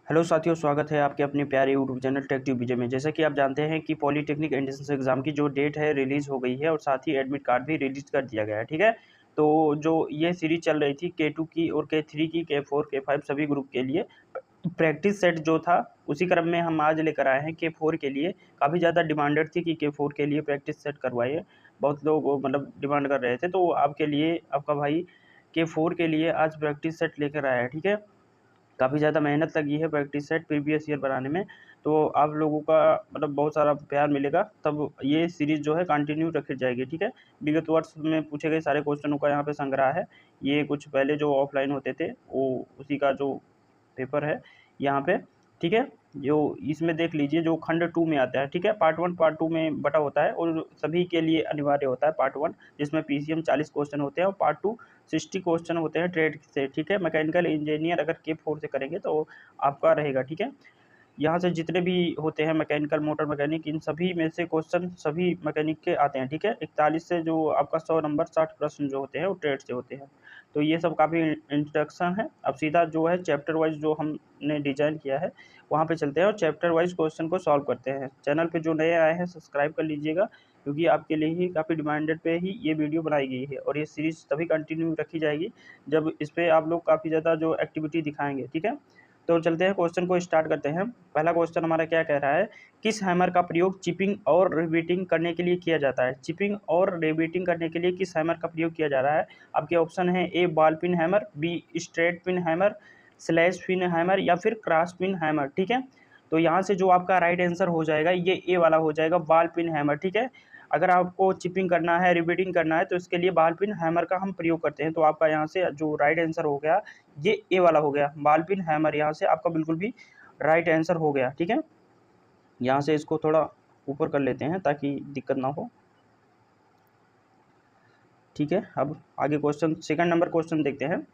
Hello साथियों, स्वागत है आपके अपने प्यारे यूट्यूब चैनल टेक ट्यूब विजय में। जैसा कि आप जानते हैं कि पॉलीटेक्निक एंट्रेंस एग्जाम की जो डेट है रिलीज़ हो गई है और साथ ही एडमिट कार्ड भी रिलीज़ कर दिया गया है। ठीक है, तो जो ये सीरीज चल रही थी K2 की और K3 की, K4 K5 सभी ग्रुप के लिए प्रैक्टिस सेट जो था उसी क्रम में हम आज लेकर आए हैं। K4 के लिए काफ़ी ज़्यादा डिमांडेड थी कि K4 के लिए प्रैक्टिस सेट करवाइए, बहुत लोग मतलब डिमांड कर रहे थे। तो आपके लिए आपका भाई K4 के लिए आज प्रैक्टिस सेट लेकर आया है। ठीक है, काफ़ी ज़्यादा मेहनत लगी है प्रैक्टिस सेट प्रीवियस ईयर बनाने में, तो आप लोगों का मतलब बहुत सारा प्यार मिलेगा, तब ये सीरीज़ जो है कंटिन्यू रखी जाएगी। ठीक है, विगत वर्ष में पूछे गए सारे क्वेश्चनों का यहाँ पे संग्रह है। ये कुछ पहले जो ऑफलाइन होते थे वो उसी का जो पेपर है यहाँ पे। ठीक है, जो इसमें देख लीजिए जो खंड 2 में आता है। ठीक है, पार्ट 1 पार्ट 2 में बटा होता है और सभी के लिए अनिवार्य होता है पार्ट 1, जिसमें पीसीएम 40 क्वेश्चन होते हैं और पार्ट 2 60 क्वेश्चन होते हैं ट्रेड से। ठीक है, मैकेनिकल इंजीनियर अगर K4 से करेंगे तो आपका रहेगा। ठीक है, यहाँ से जितने भी होते हैं मैकेनिकल, मोटर मैकेनिक, इन सभी में से क्वेश्चन सभी मैकेनिक के आते हैं। ठीक है, 41 से जो आपका 100 नंबर 60 प्रश्न जो होते हैं वो ट्रेड से होते हैं। तो ये सब काफ़ी इंट्रोडक्शन है। अब सीधा जो है चैप्टर वाइज जो हमने डिजाइन किया है वहाँ पे चलते हैं और चैप्टर वाइज क्वेश्चन को सॉल्व करते हैं। चैनल पे जो नए आए हैं सब्सक्राइब कर लीजिएगा, क्योंकि आपके लिए ही काफ़ी डिमांडेड पे ही ये वीडियो बनाई गई है और ये सीरीज़ तभी कंटिन्यू रखी जाएगी जब इस पर आप लोग काफ़ी ज़्यादा जो एक्टिविटी दिखाएंगे। ठीक है, तो चलते हैं क्वेश्चन को स्टार्ट करते हैं। पहला क्वेश्चन हमारा क्या कह रहा है, किस हैमर का प्रयोग चिपिंग और रिवेटिंग करने के लिए किया जाता है। चिपिंग और रिवेटिंग करने के लिए किस हैमर का प्रयोग किया जा रहा है। आपके ऑप्शन है A ball pin hammer, B straight pin hammer, slash pin hammer या फिर क्रॉस पिन हैमर। ठीक है, तो यहाँ से जो आपका राइट आंसर हो जाएगा ये ए वाला हो जाएगा, बॉल पिन हैमर। ठीक है, अगर आपको चिपिंग करना है, रिवेटिंग करना है तो इसके लिए बॉल पिन हैमर का हम प्रयोग करते हैं। तो आपका यहाँ से जो राइट आंसर हो गया ये ए वाला हो गया, बॉल पिन हैमर यहाँ से आपका बिल्कुल भी राइट आंसर हो गया। ठीक है, यहाँ से इसको थोड़ा ऊपर कर लेते हैं ताकि दिक्कत ना हो। ठीक है, अब आगे क्वेश्चन सेकंड नंबर क्वेश्चन देखते हैं।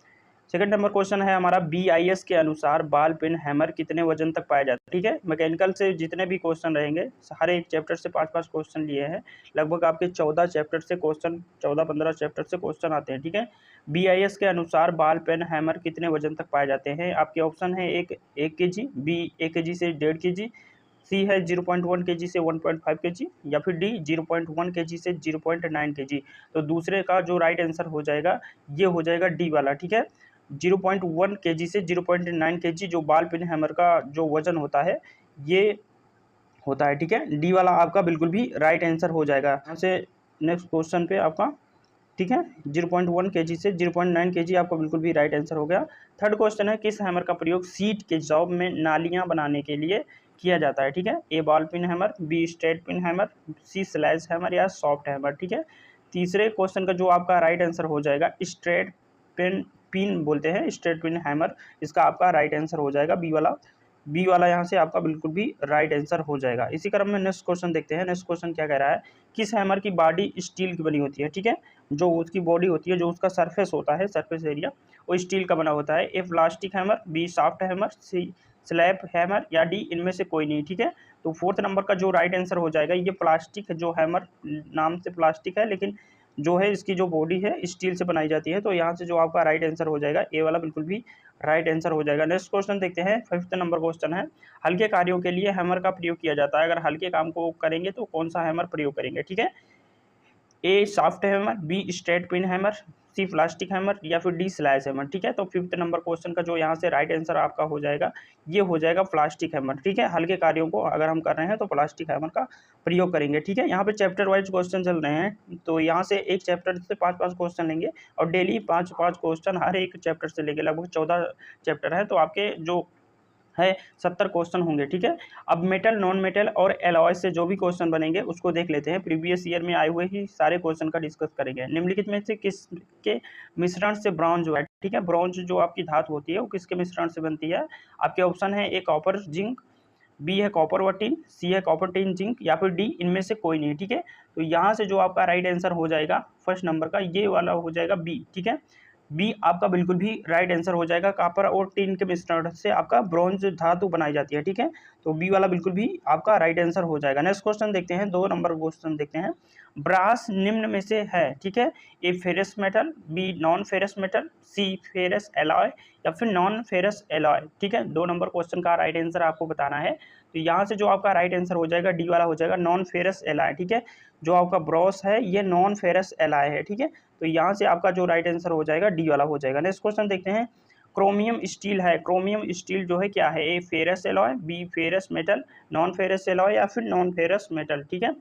सेकंड नंबर क्वेश्चन है हमारा, BIS के अनुसार बॉल पिन हैमर कितने वजन तक पाया जाता है। ठीक है, मैकेनिकल से जितने भी क्वेश्चन रहेंगे हर एक चैप्टर से 5-5 क्वेश्चन लिए हैं, लगभग आपके 14 चैप्टर से क्वेश्चन, 14-15 चैप्टर से क्वेश्चन आते हैं। ठीक है, BIS के अनुसार बॉल पेन हैमर कितने वजन तक पाए जाते हैं। आपके ऑप्शन है एक kg, बी 1 kg से 1.5 kg, सी है 0.1 kg से 1.5 kg या फिर डी 0.1 kg से 0.9 kg। तो दूसरे का जो राइट आंसर हो जाएगा ये हो जाएगा डी वाला। ठीक है, 0.1 kg से 0.9 kg जो बॉल पिन हैमर का जो वजन होता है ये होता है। ठीक है, डी वाला आपका बिल्कुल भी राइट आंसर हो जाएगा। यहाँ से नेक्स्ट क्वेश्चन पे आपका, ठीक है, 0.1 kg से 0.9 kg आपका बिल्कुल भी राइट आंसर हो गया। थर्ड क्वेश्चन है, किस हैमर का प्रयोग सीट के जॉब में नालियां बनाने के लिए किया जाता है। ठीक है, A ball pin hammer, B straight pin hammer, C slash hammer या सॉफ्ट हैमर। ठीक है, तीसरे क्वेश्चन का जो आपका राइट आंसर हो जाएगा स्ट्रेट पिन, पिन बोलते हैं स्ट्रेट पिन हैमर, इसका आपका राइट आंसर हो जाएगा बी वाला। बी वाला यहाँ से आपका बिल्कुल भी राइट आंसर हो जाएगा। इसी क्रम में नेक्स्ट क्वेश्चन देखते हैं। नेक्स्ट क्वेश्चन क्या कह रहा है, किस हैमर की बॉडी स्टील की बनी होती है। ठीक है, जो उसकी बॉडी होती है, जो उसका सरफेस होता है, सरफेस एरिया, वो स्टील का बना होता है। A plastic hammer, B soft hammer, C slab hammer या डी इनमें से कोई नहीं। ठीक है, तो फोर्थ नंबर का जो राइट आंसर हो जाएगा ये प्लास्टिक जो हैमर, नाम से प्लास्टिक है लेकिन जो है इसकी जो बॉडी है स्टील से बनाई जाती है। तो यहाँ से जो आपका राइट आंसर हो जाएगा ए वाला बिल्कुल भी राइट आंसर हो जाएगा। नेक्स्ट क्वेश्चन देखते हैं। फिफ्थ नंबर क्वेश्चन है, हल्के कार्यों के लिए हैमर का प्रयोग किया जाता है। अगर हल्के काम को करेंगे तो कौन सा हैमर प्रयोग करेंगे। ठीक है, A soft hammer, B straight pin hammer, C plastic hammer या फिर डी स्लैश हैमर। ठीक है, तो फिफ्थ नंबर क्वेश्चन का जो यहाँ से राइट आंसर आपका हो जाएगा ये हो जाएगा प्लास्टिक हैमर। ठीक है, हल्के कार्यों को अगर हम कर रहे हैं तो प्लास्टिक हैमर का प्रयोग करेंगे। ठीक है, यहाँ पे चैप्टर वाइज क्वेश्चन चल रहे हैं, तो यहाँ से एक चैप्टर से 5-5 क्वेश्चन लेंगे और डेली 5-5 क्वेश्चन हर एक चैप्टर से लेंगे। लगभग 14 चैप्टर है तो आपके जो है 70 क्वेश्चन होंगे। ठीक है, अब मेटल, नॉन मेटल और एलॉय से जो भी क्वेश्चन बनेंगे उसको देख लेते हैं। प्रीवियस ईयर में आए हुए ही सारे क्वेश्चन का डिस्कस करेंगे। निम्नलिखित में से किसके मिश्रण से ब्रॉन्ज जो है, ठीक है, ब्रॉन्ज जो आपकी धातु होती है वो किसके मिश्रण से बनती है। आपके ऑप्शन है ए कॉपर जिंक, बी है कॉपर व टिन, सी है कॉपर टिन जिंक या फिर डी इनमें से कोई नहीं। ठीक है, तो यहाँ से जो आपका राइट आंसर हो जाएगा फर्स्ट नंबर का ये वाला हो जाएगा बी। ठीक है, बी आपका बिल्कुल भी राइट आंसर हो जाएगा। कॉपर और टिन के मिश्रण से आपका ब्रॉन्ज धातु बनाई जाती है। ठीक है, तो बी वाला बिल्कुल भी आपका राइट आंसर हो जाएगा। नेक्स्ट क्वेश्चन देखते हैं, 2 नंबर क्वेश्चन देखते हैं। ब्रास निम्न में से है, ठीक है, A ferrous metal, B non ferrous metal, C ferrous alloy या फिर नॉन फेरस एलॉय, ठीक है। 2 नंबर क्वेश्चन का राइट आंसर आपको बताना है। तो यहाँ से जो आपका राइट आंसर हो जाएगा डी वाला हो जाएगा, नॉन फेरस एलॉय, ठीक है। जो आपका ब्रॉस है ये नॉन फेरस एलॉय है, ठीक है। तो यहाँ से आपका जो राइट आंसर हो जाएगा डी वाला हो जाएगा। नेक्स्ट क्वेश्चन देखते हैं, क्रोमियम स्टील है, क्रोमियम स्टील जो है क्या है, A ferrous alloy, B ferrous metal, non ferrous alloy या फिर नॉन फेरस मेटल, ठीक है।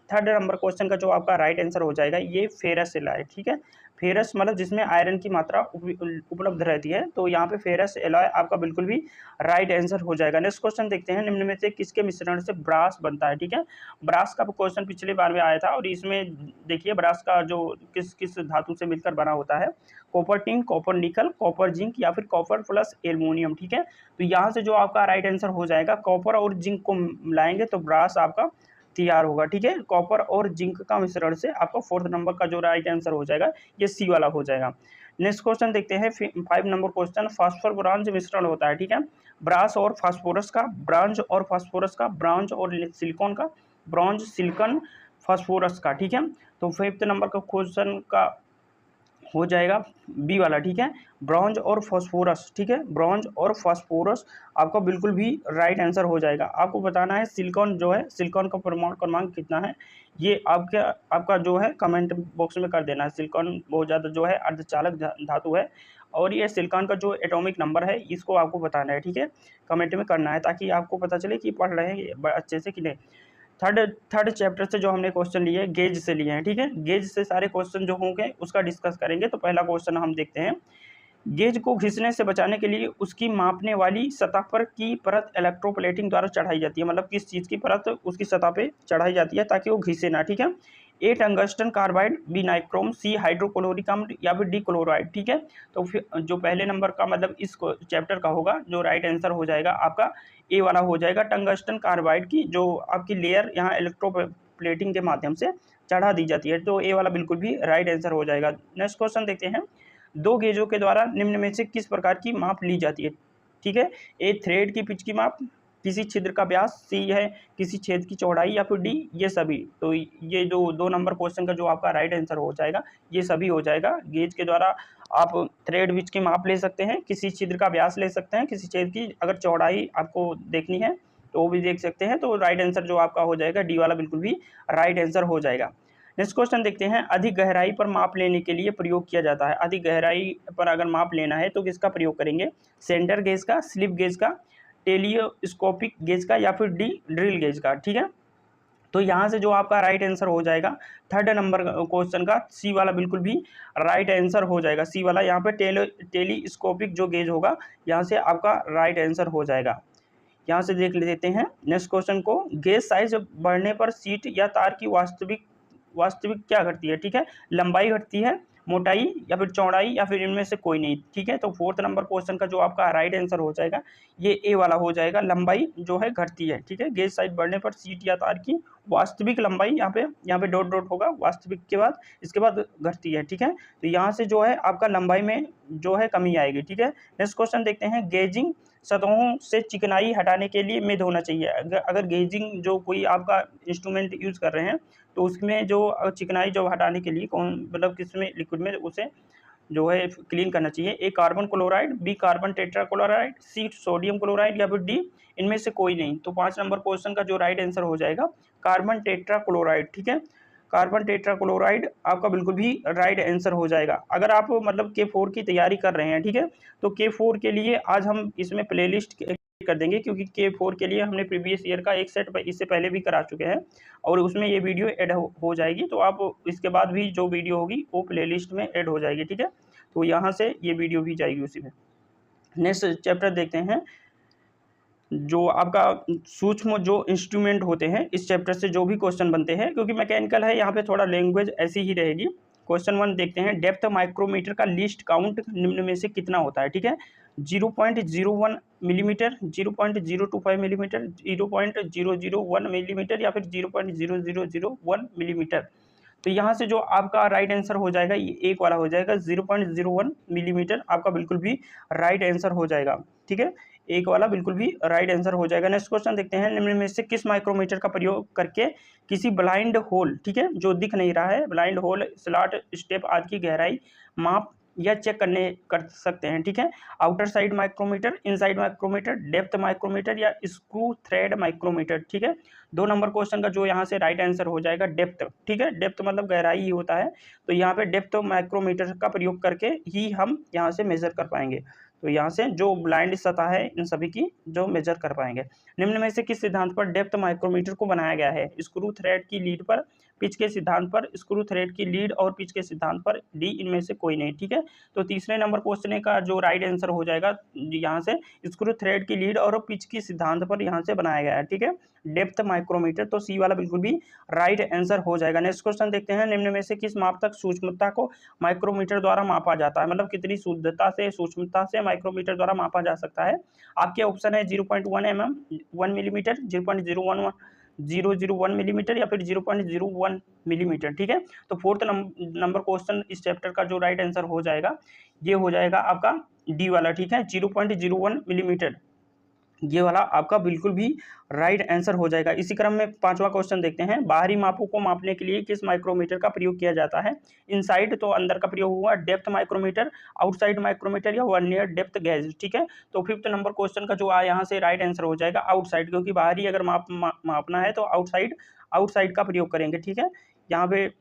थर्ड नंबर क्वेश्चन का जो आपका राइट आंसर हो जाएगा ये फेरस एलॉय, ठीक है। फेरस मतलब जिसमें आयरन की मात्रा उपलब्ध रहती है, तो यहाँ पे फेरस एलॉय आपका बिल्कुल भी राइट आंसर हो जाएगा। नेक्स्ट क्वेश्चन देखते हैं, निम्न में से किसके मिश्रण से ब्रास बनता है, ठीक है। ब्रास का क्वेश्चन पिछले बार में आया था और इसमें देखिए ब्रास का जो किस किस धातु से मिलकर बना होता है, copper tin, copper nickel, copper zinc या फिर कॉपर प्लस एल्युमिनियम, ठीक है। तो यहाँ से जो आपका राइट आंसर हो जाएगा, कॉपर और जिंक को मिलाएंगे तो ब्रास आपका तैयार होगा, ठीक है। कॉपर और जिंक का मिश्रण से आपका 4th नंबर का जो राइट आंसर हो जाएगा ये सी वाला हो जाएगा। नेक्स्ट क्वेश्चन देखते हैं 5 नंबर क्वेश्चन, फास्फोर ब्रांज मिश्रण होता है, ठीक है। ब्रास और फास्फोरस का, ब्रांज और फास्फोरस का, ब्रांज और सिलिकॉन का, ब्रॉन्ज सिलिकॉन फास्फोरस का, ठीक है। तो 5th नंबर का क्वेश्चन का हो जाएगा बी वाला, ठीक है, ब्रॉन्ज और फास्फोरस, ठीक है। ब्रॉन्ज और फास्फोरस आपका बिल्कुल भी राइट आंसर हो जाएगा। आपको बताना है सिलिकॉन जो है, सिलिकॉन का परमाणु क्रमांक कितना है, ये आपका जो है कमेंट बॉक्स में कर देना है। सिलिकॉन बहुत ज़्यादा जो है अर्धचालक धातु है और ये सिलिकॉन का जो एटॉमिक नंबर है इसको आपको बताना है, ठीक है, कमेंट में करना है ताकि आपको पता चले कि पढ़ रहे हैं अच्छे से कि नहीं। थर्ड चैप्टर से जो हमने क्वेश्चन लिए गेज से लिए हैं, ठीक है। गेज से सारे क्वेश्चन जो होंगे उसका डिस्कस करेंगे। तो पहला क्वेश्चन हम देखते हैं, गेज को घिसने से बचाने के लिए उसकी मापने वाली सतह पर की परत इलेक्ट्रोप्लेटिंग द्वारा चढ़ाई जाती है, मतलब किस चीज़ की परत उसकी सतह पे चढ़ाई जाती है ताकि वो घिसे ना, ठीक है। ए टंगस्टन कार्बाइड, बी नाइक्रोम, सी हाइड्रोक्लोरिक अम्ल या फिर डी क्लोराइड, ठीक है। तो फिर जो पहले नंबर का मतलब इस चैप्टर का होगा जो राइट आंसर हो जाएगा आपका ए वाला हो जाएगा, टंगस्टन कार्बाइड की जो आपकी लेयर यहाँ इलेक्ट्रोप्लेटिंग के माध्यम से चढ़ा दी जाती है, तो ए वाला बिल्कुल भी राइट आंसर हो जाएगा। नेक्स्ट क्वेश्चन देखते हैं, 2 गेजों के द्वारा निम्न में से किस प्रकार की माप ली जाती है, ठीक है। ए थ्रेड की पिच की माप, किसी छिद्र का व्यास, सी है किसी छेद की चौड़ाई या फिर डी ये सभी। तो ये जो 2 नंबर क्वेश्चन का जो आपका राइट आंसर हो जाएगा ये सभी हो जाएगा। गेज के द्वारा आप थ्रेड विच की माप ले सकते हैं, किसी छिद्र का व्यास ले सकते हैं, किसी छेद की अगर चौड़ाई आपको देखनी है तो वो भी देख सकते हैं। तो राइट आंसर जो आपका हो जाएगा डी वाला बिल्कुल भी राइट आंसर हो जाएगा। नेक्स्ट क्वेश्चन देखते हैं, अधिक गहराई पर माप लेने के लिए प्रयोग किया जाता है, अधिक गहराई पर अगर माप लेना है तो किसका प्रयोग करेंगे, सेंटर गेज का, स्लिप गेज का, टेलीस्कोपिक गेज का या फिर डी ड्रिल गेज का, ठीक है। तो यहाँ से जो आपका राइट आंसर हो जाएगा 3rd नंबर क्वेश्चन का सी वाला बिल्कुल भी राइट आंसर हो जाएगा, सी वाला। यहाँ पे टेलीस्कोपिक जो गेज होगा यहाँ से आपका राइट आंसर हो जाएगा। यहाँ से देख लेते हैं नेक्स्ट क्वेश्चन को, गेज साइज बढ़ने पर सीट या तार की वास्तविक क्या घटती है, ठीक है, लंबाई घटती है, मोटाई या फिर चौड़ाई या फिर इनमें से कोई नहीं, ठीक है। तो 4th नंबर क्वेश्चन का जो आपका राइट आंसर हो जाएगा ये ए वाला हो जाएगा, लंबाई जो है घटती है, ठीक है। गेज साइज बढ़ने पर सीट या तार की वास्तविक लंबाई यहाँ पे डॉट डॉट होगा, वास्तविक के बाद इसके बाद घटती है, ठीक है। तो यहाँ से जो है आपका लंबाई में जो है कमी आएगी, ठीक है। नेक्स्ट क्वेश्चन देखते हैं, गेजिंग सतहों से चिकनाई हटाने के लिए मिद होना चाहिए। अगर गेजिंग जो कोई आपका इंस्ट्रूमेंट यूज़ कर रहे हैं तो उसमें जो चिकनाई जो हटाने के लिए कौन मतलब किसमें लिक्विड में उसे जो है क्लीन करना चाहिए, A carbon chloride, B carbon tetrachloride, C sodium chloride या फिर डी इनमें से कोई नहीं। तो 5 नंबर क्वेश्चन का जो राइट आंसर हो जाएगा कार्बन टेट्राक्लोराइड, ठीक है। कार्बन टेट्राक्लोराइड आपका बिल्कुल भी राइट आंसर हो जाएगा। अगर आप मतलब K4 की तैयारी कर रहे हैं, ठीक है, तो K4 के लिए आज हम इसमें प्लेलिस्ट कर देंगे क्योंकि K4 के लिए हमने प्रीवियस ईयर का एक सेट इससे पहले भी करा चुके हैं और उसमें ये वीडियो ऐड हो जाएगी। तो आप इसके बाद भी जो वीडियो होगी वो प्लेलिस्ट में ऐड हो जाएगी, ठीक है। तो यहाँ से ये वीडियो भी जाएगी उसी में। नेक्स्ट चैप्टर देखते हैं, जो आपका सूक्ष्म जो इंस्ट्रूमेंट होते हैं इस चैप्टर से जो भी क्वेश्चन बनते हैं, क्योंकि मैकेनिकल है यहाँ पे थोड़ा लैंग्वेज ऐसी ही रहेगी। क्वेश्चन 1 देखते हैं, डेप्थ माइक्रोमीटर का लीस्ट काउंट निम्न में से कितना होता है, ठीक है। 0.01 मिलीमीटर, 0.025 मिलीमीटर, 0.001 मिलीमीटर या फिर 0.0001 मिलीमीटर। तो यहाँ से जो आपका राइट आंसर हो जाएगा ये एक वाला हो जाएगा, 0.01 मिलीमीटर आपका बिल्कुल भी राइट आंसर हो जाएगा, ठीक है। एक वाला बिल्कुल भी राइट आंसर हो जाएगा। नेक्स्ट क्वेश्चन देखते हैं, निम्न में से किस माइक्रोमीटर का प्रयोग करके किसी ब्लाइंड होल, ठीक है, जो दिख नहीं रहा है, ब्लाइंड होल, स्लॉट, स्टेप आदि की गहराई माप या चेक कर सकते हैं, ठीक है। Outer side micrometer, inside micrometer, depth micrometer या स्क्रू थ्रेड माइक्रोमीटर, ठीक है। 2 नंबर क्वेश्चन का जो यहाँ से राइट आंसर हो जाएगा डेप्थ, ठीक है। डेप्थ मतलब गहराई ही होता है, तो यहाँ पे डेप्थ माइक्रोमीटर का प्रयोग करके ही हम यहाँ से मेजर कर पाएंगे। तो यहाँ से जो ब्लाइंड सतह है इन सभी की जो मेजर कर पाएंगे। निम्न में से किस सिद्धांत पर डेप्थ माइक्रोमीटर को बनाया गया है? स्क्रू थ्रेड की लीड पर, पिच के सिद्धांत पर, स्क्रू थ्रेड की लीड और पिच के सिद्धांत पर, डी इनमें से कोई नहीं, ठीक है। तो तीसरे नंबर क्वेश्चन का जो राइट आंसर हो जाएगा यहाँ से स्क्रू थ्रेड की लीड और पिच की सिद्धांत पर यहाँ से बनाया गया है, ठीक है, डेप्थ माइक्रोमीटर। तो सी वाला बिल्कुल भी राइट आंसर हो जाएगा। नेक्स्ट क्वेश्चन देखते हैं, निम्न में से किस माप तक सूक्ष्मता को माइक्रोमीटर द्वारा मापा जाता है? मतलब कितनी शुद्धता से, सूक्ष्मता से माइक्रोमीटर द्वारा मापा जा सकता है? आपके ऑप्शन है 0.1 mm, 1 मिलीमीटर, 0.001 मिलीमीटर या फिर 0.01 मिलीमीटर, ठीक है। तो फोर्थ नंबर क्वेश्चन इस चैप्टर का जो राइट आंसर हो जाएगा ये हो जाएगा आपका डी वाला, ठीक है, 0.01 मिलीमीटर, ये वाला आपका बिल्कुल भी राइट आंसर हो जाएगा। इसी क्रम में 5वां क्वेश्चन देखते हैं, बाहरी मापों को मापने के लिए किस माइक्रोमीटर का प्रयोग किया जाता है? इनसाइड तो अंदर का प्रयोग हुआ, डेप्थ माइक्रोमीटर, आउटसाइड माइक्रोमीटर या वर्नियर डेप्थ गेज, ठीक है। तो 5th नंबर क्वेश्चन का जो यहाँ से राइट आंसर हो जाएगा आउटसाइड, क्योंकि बाहरी अगर मापना है तो आउटसाइड का प्रयोग करेंगे, ठीक है। यहाँ पे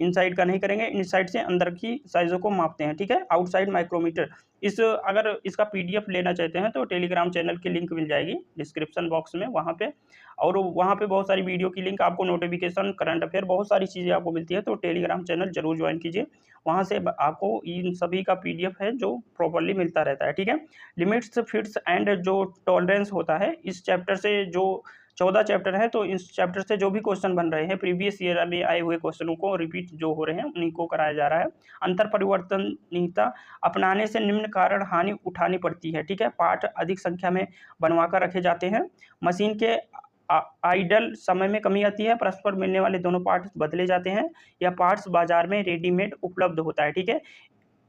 इनसाइड का नहीं करेंगे, इनसाइड से अंदर की साइजों को मापते हैं, ठीक है, आउटसाइड माइक्रोमीटर। अगर इसका पीडीएफ लेना चाहते हैं तो टेलीग्राम चैनल की लिंक मिल जाएगी डिस्क्रिप्शन बॉक्स में, वहाँ पे, और वहाँ पे बहुत सारी वीडियो की लिंक, आपको नोटिफिकेशन, करंट अफेयर, बहुत सारी चीज़ें आपको मिलती है। तो टेलीग्राम चैनल जरूर ज्वाइन कीजिए, वहाँ से आपको इन सभी का पीडीएफ है जो प्रॉपरली मिलता रहता है, ठीक है। लिमिट्स, फिट्स एंड जो टॉलरेंस होता है, इस चैप्टर से जो 14 चैप्टर है, तो इस चैप्टर से जो भी क्वेश्चन बन रहे हैं प्रीवियस ईयर में आए हुए क्वेश्चनों को रिपीट जो हो रहे हैं उन्हीं को कराया जा रहा है। अंतर परिवर्तनीयता अपनाने से निम्न कारण हानि उठानी पड़ती है, ठीक है। पार्ट अधिक संख्या में बनवा कर रखे जाते हैं, मशीन के आइडल समय में कमी आती है, परस्पर मिलने वाले दोनों पार्ट्स बदले जाते हैं, या पार्ट्स बाजार में रेडीमेड उपलब्ध होता है, ठीक है।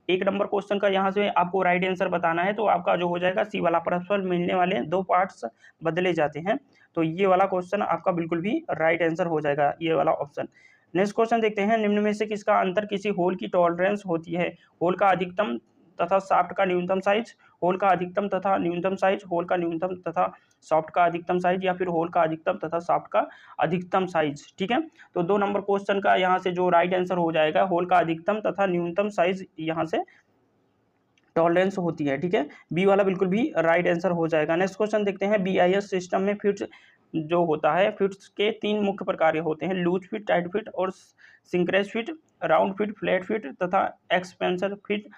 1 नंबर क्वेश्चन का यहाँ से आपको राइट आंसर बताना है, तो आपका जो हो जाएगा सी वाला, परस्पर मिलने वाले 2 पार्ट्स बदले जाते हैं। तो ये वाला क्वेश्चन आपका बिल्कुल भी राइट आंसर हो जाएगा, ये वाला ऑप्शन। नेक्स्ट क्वेश्चन देखते हैं, निम्न में से किसका अंतर किसी होल की टॉलरेंस होती है? होल का अधिकतम तथा शाफ्ट का न्यूनतम साइज, होल का अधिकतम तथा न्यूनतम साइज, होल का न्यूनतम तथा शाफ्ट का अधिकतम साइज, या फिर होल का अधिकतम तथा शाफ्ट का अधिकतम साइज, ठीक है। तो 2 नंबर क्वेश्चन का यहाँ से जो राइट आंसर हो जाएगा, होल का अधिकतम तथा न्यूनतम साइज यहाँ से टॉलरेंस होती है, ठीक है। बी वाला बिल्कुल भी राइट आंसर हो जाएगा। नेक्स्ट क्वेश्चन देखते हैं, बीआईएस सिस्टम में फिट्स जो होता है, फिट्स के 3 मुख्य प्रकार होते हैं, लूज फिट, टाइट फिट और shrinkage fit, round fit, flat fit तथा expansion fit,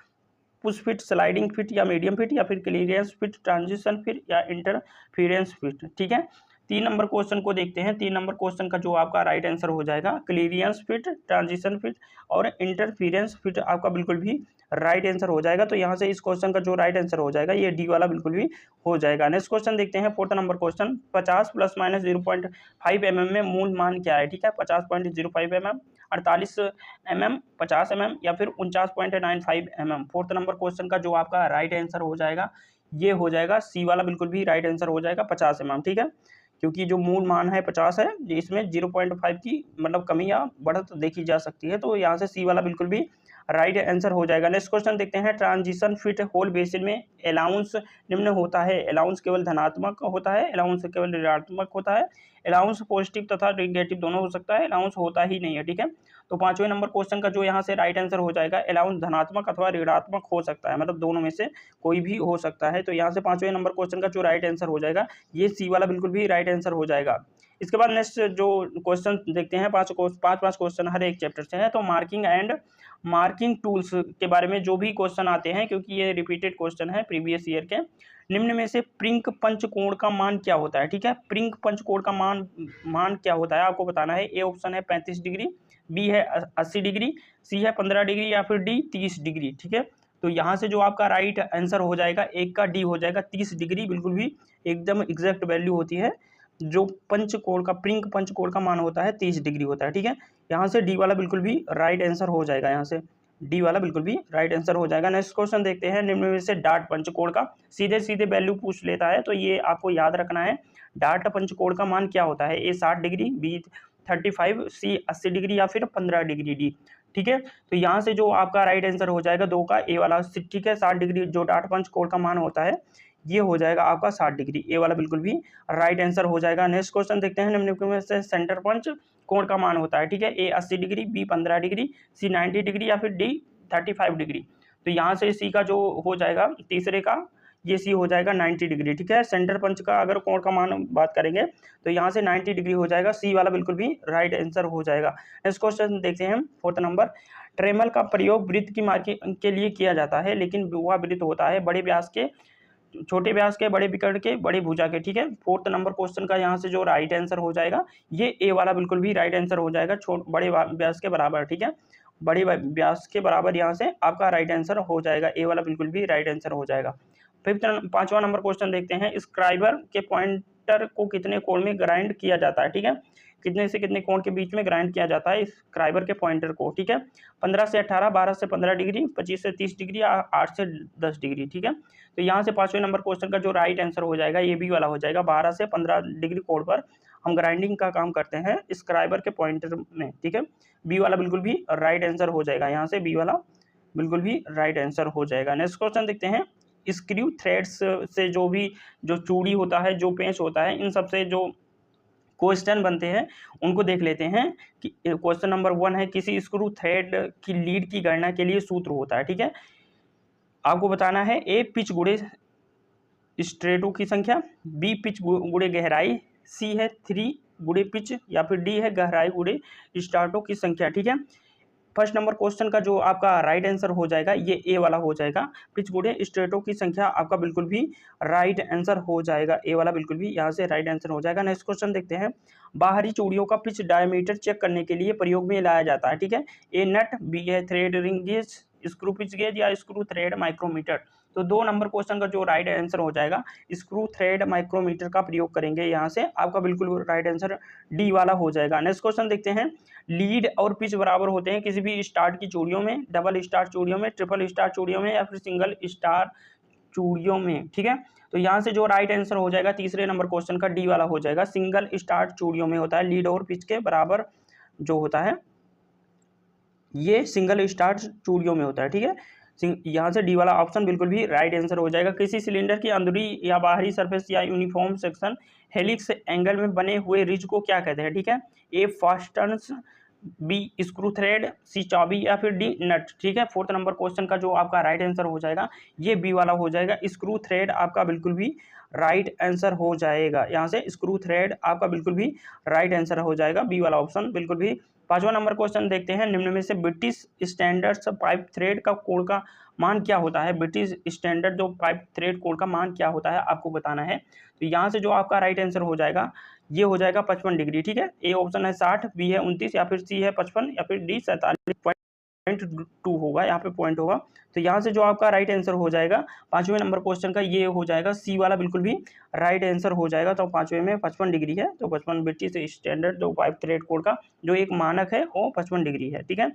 push fit, sliding fit या मीडियम फिट, या फिर क्लियरेंस फिट, ट्रांजिशन फिट या इंटरफेरेंस फिट, ठीक है। 3 नंबर क्वेश्चन को देखते हैं, 3 नंबर क्वेश्चन का जो आपका राइट आंसर हो जाएगा क्लियरेंस फिट, ट्रांजिशन फिट और इंटरफेरेंस फिट आपका बिल्कुल भी राइट आंसर हो जाएगा। तो यहाँ से इस क्वेश्चन का जो राइट आंसर हो जाएगा ये डी वाला बिल्कुल भी हो जाएगा। नेक्स्ट क्वेश्चन देखते हैं, 4th नंबर क्वेश्चन, 50 ± 0.5 mm में मूल मान क्या है? ठीक है, 50.05 mm, 48 mm, 50 mm या फिर 49.95 mm। 4th नंबर क्वेश्चन का जो आपका राइट आंसर हो जाएगा ये हो जाएगा सी वाला बिल्कुल भी राइट आंसर हो जाएगा 50 mm। ठीक है, क्योंकि जो मूल मान है 50 है, इसमें 0.5 की मतलब कमी या बढ़त देखी जा सकती है, तो यहाँ से सी वाला बिल्कुल भी राइट आंसर हो जाएगा। नेक्स्ट क्वेश्चन देखते हैं, ट्रांजिशन फिट होल बेसिन में अलाउंस निम्न होता है। अलाउंस केवल धनात्मक होता है, अलाउंस केवल ऋणात्मक होता है, अलाउंस पॉजिटिव तथा नेगेटिव दोनों हो सकता है, अलाउंस होता ही नहीं है। ठीक है, तो 5वें नंबर क्वेश्चन का जो यहाँ से राइट आंसर हो जाएगा, अलाउंस धनात्मक अथवा ऋणात्मक हो सकता है, मतलब दोनों में से कोई भी हो सकता है। तो यहाँ से 5वें नंबर क्वेश्चन का जो राइट आंसर हो जाएगा ये सी वाला बिल्कुल भी राइट आंसर हो जाएगा। इसके बाद नेक्स्ट जो क्वेश्चन देखते हैं, पांच क्वेश्चन हर एक चैप्टर से है, तो मार्किंग एंड मार्किंग टूल्स के बारे में जो भी क्वेश्चन आते हैं, क्योंकि ये रिपीटेड क्वेश्चन है प्रीवियस ईयर के। निम्न में से प्रिंक पंचकोण का मान क्या होता है? ठीक है, प्रिंक पंचकोण का मान क्या होता है आपको बताना है। ए ऑप्शन है 35 डिग्री, बी है 80 डिग्री, सी है 15 डिग्री या फिर डी 30 डिग्री। ठीक है, तो यहाँ से जो आपका राइट आंसर हो जाएगा एक का डी हो जाएगा 30 डिग्री, बिल्कुल भी एकदम एग्जैक्ट वैल्यू होती है। जो पंचकोण का प्रिंक पंचकोण का मान होता है 30 डिग्री होता है। ठीक है, यहाँ से डी वाला बिल्कुल भी राइट आंसर हो जाएगा यहाँ से। डी वाला बिल्कुल भी राइट आंसर हो जाएगा। नेक्स्ट क्वेश्चन देखते हैं, निम्न में से डार्ट पंचकोण का सीधे सीधे वैल्यू पूछ लेता है, तो ये आपको याद रखना है। डार्ट पंचकोण का मान क्या होता है? ए 60 डिग्री, बी 35, सी 80 डिग्री या फिर 15 डिग्री डी। ठीक है, तो यहाँ से जो आपका राइट आंसर हो जाएगा दो का ए वाला। ठीक है, 60 डिग्री जो डार्ट पंचकोण का मान होता है ये हो जाएगा आपका 60 डिग्री, ए वाला बिल्कुल भी राइट आंसर हो जाएगा। नेक्स्ट क्वेश्चन देखते हैं, निम्नलिखित में से सेंटर पंच कोण का मान होता है। ठीक है, ए 80 डिग्री, बी 15 डिग्री, सी 90 डिग्री या फिर डी 35 डिग्री। तो यहाँ से सी का जो हो जाएगा तीसरे का, ये सी हो जाएगा 90 डिग्री। ठीक है, सेंटर पंच का अगर कोण का मान बात करेंगे तो यहाँ से 90 डिग्री हो जाएगा, सी वाला बिल्कुल भी राइट आंसर हो जाएगा। नेक्स्ट क्वेश्चन देखते हैं, 4th नंबर, ट्रेमल का प्रयोग वृत्त की मार्किंग के लिए किया जाता है, लेकिन वह वृत्त होता है बड़े व्यास के, छोटे व्यास के, बड़े विकर्ण के, बड़े भुजा के। ठीक है, 4th नंबर क्वेश्चन का यहाँ से जो राइट आंसर हो जाएगा ये ए वाला बिल्कुल भी राइट आंसर हो जाएगा, बड़े व्यास के बराबर। ठीक है, बड़े व्यास के बराबर यहाँ से आपका राइट आंसर हो जाएगा, ए वाला बिल्कुल भी राइट आंसर हो जाएगा। 5वां नंबर क्वेश्चन देखते हैं, स्क्राइबर के पॉइंटर को कितने कोण में ग्राइंड किया जाता है? ठीक है, कितने से कितने कोण के बीच में ग्राइंड किया जाता है स्क्राइबर के पॉइंटर को? ठीक है, 15 से 18, 12 से 15 डिग्री, 25 से 30 डिग्री, 8 से 10 डिग्री। ठीक है, तो यहाँ से 5वें नंबर क्वेश्चन का जो राइट आंसर हो जाएगा ये बी वाला हो जाएगा, 12 से 15 डिग्री कोण पर हम ग्राइंडिंग का काम करते हैं स्क्राइबर के पॉइंटर में। ठीक है, बी वाला बिल्कुल भी राइट आंसर हो जाएगा, यहाँ से बी वाला बिल्कुल भी राइट आंसर हो जाएगा। नेक्स्ट क्वेश्चन देखते हैं, स्क्रू थ्रेड्स से जो चूड़ी होता है, जो पेंच होता है, इन सब से जो क्वेश्चन बनते हैं उनको देख लेते हैं। कि क्वेश्चन नंबर 1 है, किसी स्क्रू थ्रेड की लीड की गणना के लिए सूत्र होता है। ठीक है, आपको बताना है ए पिच गुणे स्ट्रेटो की संख्या, बी पिच गुणे गहराई, सी है 3 गुणे पिच या फिर डी है गहराई गुणे स्टार्टो की संख्या। ठीक है, फर्स्ट नंबर क्वेश्चन का जो आपका राइट आंसर हो जाएगा ये ए वाला हो जाएगा, पिच गुणे स्ट्रेटो की संख्या आपका बिल्कुल भी राइट आंसर हो जाएगा, ए वाला बिल्कुल भी यहाँ से राइट आंसर हो जाएगा। नेक्स्ट क्वेश्चन देखते हैं, बाहरी चूड़ियों का पिच डायमीटर चेक करने के लिए प्रयोग में लाया जाता है। ठीक है, ए नट, बी है thread ring gauge, screw pitch gauge या स्क्रू थ्रेड माइक्रोमीटर। तो 2 नंबर क्वेश्चन का जो राइट आंसर हो जाएगा स्क्रू थ्रेड माइक्रोमीटर का प्रयोग करेंगे, यहाँ से आपका बिल्कुल राइट आंसर डी वाला हो जाएगा। नेक्स्ट क्वेश्चन देखते हैं, लीड और पिच बराबर होते हैं किसी भी स्टार्ट की चूड़ियों में, डबल स्टार चूड़ियों में, ट्रिपल स्टार चूड़ियों में या फिर सिंगल स्टार चूड़ियों में। ठीक है, तो यहाँ से जो राइट आंसर हो जाएगा तीसरे नंबर क्वेश्चन का डी वाला हो जाएगा, सिंगल स्टार चूड़ियों में होता है, लीड और पिच के बराबर जो होता है ये सिंगल स्टार चूड़ियों में होता है। ठीक है, यहाँ से डी वाला ऑप्शन बिल्कुल भी राइट आंसर हो जाएगा। किसी सिलेंडर की अंदरूनी या बाहरी सरफेस या यूनिफॉर्म सेक्शन हेलिक्स एंगल में बने हुए रिज को क्या कहते हैं? ठीक है, ए फास्टन्स, बी स्क्रू थ्रेड, सी चाबी या फिर डी नट। ठीक है, 4th नंबर क्वेश्चन का जो आपका राइट आंसर हो जाएगा ये बी वाला हो जाएगा, स्क्रू थ्रेड आपका बिल्कुल भी राइट आंसर हो जाएगा, यहाँ से स्क्रू थ्रेड आपका बिल्कुल भी राइट आंसर हो जाएगा, बी वाला ऑप्शन बिल्कुल भी। 5वां नंबर क्वेश्चन देखते हैं, निम्न में से ब्रिटिश स्टैंडर्ड पाइप थ्रेड का कोण का मान क्या होता है? ब्रिटिश स्टैंडर्ड जो पाइप थ्रेड कोण का मान क्या होता है आपको बताना है। तो यहाँ से जो आपका राइट आंसर हो जाएगा ये हो जाएगा 55 डिग्री। ठीक है, ए ऑप्शन है 60, बी है 29 या फिर सी है 55 या फिर डी 47.2 होगा, यहाँ पे पॉइंट होगा। तो यहाँ से जो आपका राइट आंसर हो जाएगा 5वें नंबर क्वेश्चन का ये हो जाएगा, सी वाला बिल्कुल भी राइट आंसर हो जाएगा। तो 5वें में 55 डिग्री है, तो 55 ब्रिटिश स्टैंडर्ड जो पाइप थ्रेड कोड का जो एक मानक है वो 55 डिग्री है। ठीक है,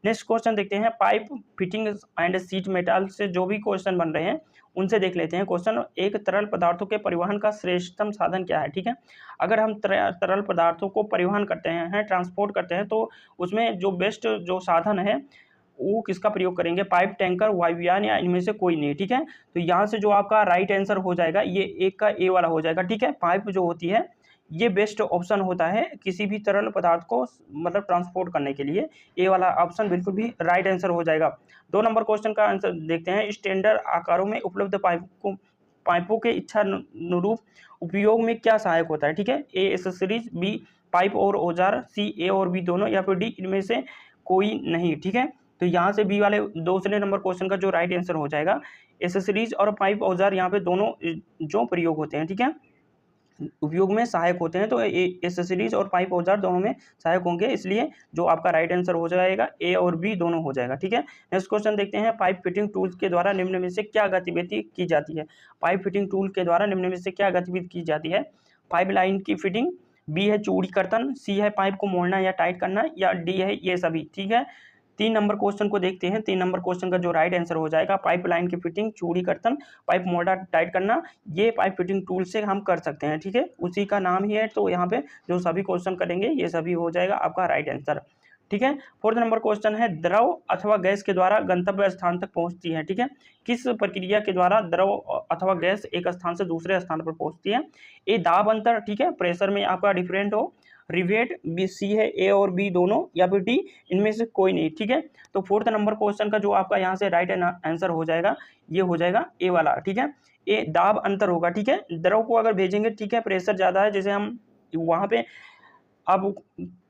नेक्स्ट क्वेश्चन देखते हैं, pipe fitting and seat metal से जो भी क्वेश्चन बन रहे हैं उनसे देख लेते हैं। क्वेश्चन, एक तरल पदार्थों के परिवहन का श्रेष्ठतम साधन क्या है? ठीक है, अगर हम तरल पदार्थों को परिवहन करते हैं, ट्रांसपोर्ट करते हैं, तो उसमें जो बेस्ट जो साधन है वो किसका प्रयोग करेंगे? पाइप, टैंकर, वायुयान या इनमें से कोई नहीं। ठीक है, तो यहाँ से जो आपका राइट आंसर हो जाएगा ये एक का ए वाला हो जाएगा। ठीक है, पाइप जो होती है ये बेस्ट ऑप्शन होता है किसी भी तरल पदार्थ को मतलब ट्रांसपोर्ट करने के लिए, ए वाला ऑप्शन बिल्कुल भी राइट आंसर हो जाएगा। 2 नंबर क्वेश्चन का आंसर देखते हैं, स्टैंडर्ड आकारों में उपलब्ध पाइपों के इच्छा अनुरूप उपयोग में क्या सहायक होता है? ठीक है, ए एक्सेसरीज, बी पाइप और औजार, सी ए और बी दोनों या फिर डी इनमें से कोई नहीं। ठीक है, तो यहाँ से बी वाले दूसरे नंबर क्वेश्चन का जो राइट आंसर हो जाएगा, एक्सेसरीज और पाइप औजार यहाँ पे दोनों जो प्रयोग होते हैं, ठीक है, उपयोग में सहायक होते हैं, तो एक्सेसरीज और पाइप औजार दोनों में सहायक होंगे, इसलिए जो आपका राइट आंसर हो जाएगा ए और बी दोनों हो जाएगा। ठीक है, नेक्स्ट क्वेश्चन देखते हैं, पाइप फिटिंग टूल के द्वारा निम्न में से क्या गतिविधि की जाती है? पाइप फिटिंग टूल के द्वारा निम्न में से क्या गतिविधि की जाती है? पाइप लाइन की फिटिंग, बी है चूड़ी कर्तन, सी है पाइप को मोड़ना या टाइट करना, या डी है ये सभी। ठीक है, 3 नंबर क्वेश्चन को देखते हैं। 3 नंबर क्वेश्चन का जो राइट आंसर हो जाएगा, पाइपलाइन की फिटिंग, चूड़ी कर्तन, पाइप मोटा टाइट करना, ये पाइप फिटिंग टूल से हम कर सकते हैं, ठीक है, उसी का नाम ही है। तो यहाँ पे जो सभी क्वेश्चन करेंगे ये सभी हो जाएगा आपका राइट आंसर, ठीक है। 4th नंबर क्वेश्चन है, द्रव अथवा गैस के द्वारा गंतव्य स्थान तक पहुंचती है, ठीक है, किस प्रक्रिया के द्वारा द्रव अथवा गैस एक स्थान से दूसरे स्थान पर पहुंचती है? ए दाब अंतर, ठीक है, प्रेशर में आपका डिफरेंट हो, रिवेट, बी सी है, ए और बी दोनों, या फिर डी इनमें से कोई नहीं, ठीक है। तो 4th नंबर क्वेश्चन का जो आपका यहाँ से राइट आंसर हो जाएगा ये हो जाएगा ए वाला, ठीक है, ए दाब अंतर होगा, ठीक है। द्रव को अगर भेजेंगे, ठीक है, प्रेशर ज्यादा है, जैसे हम वहां पे अब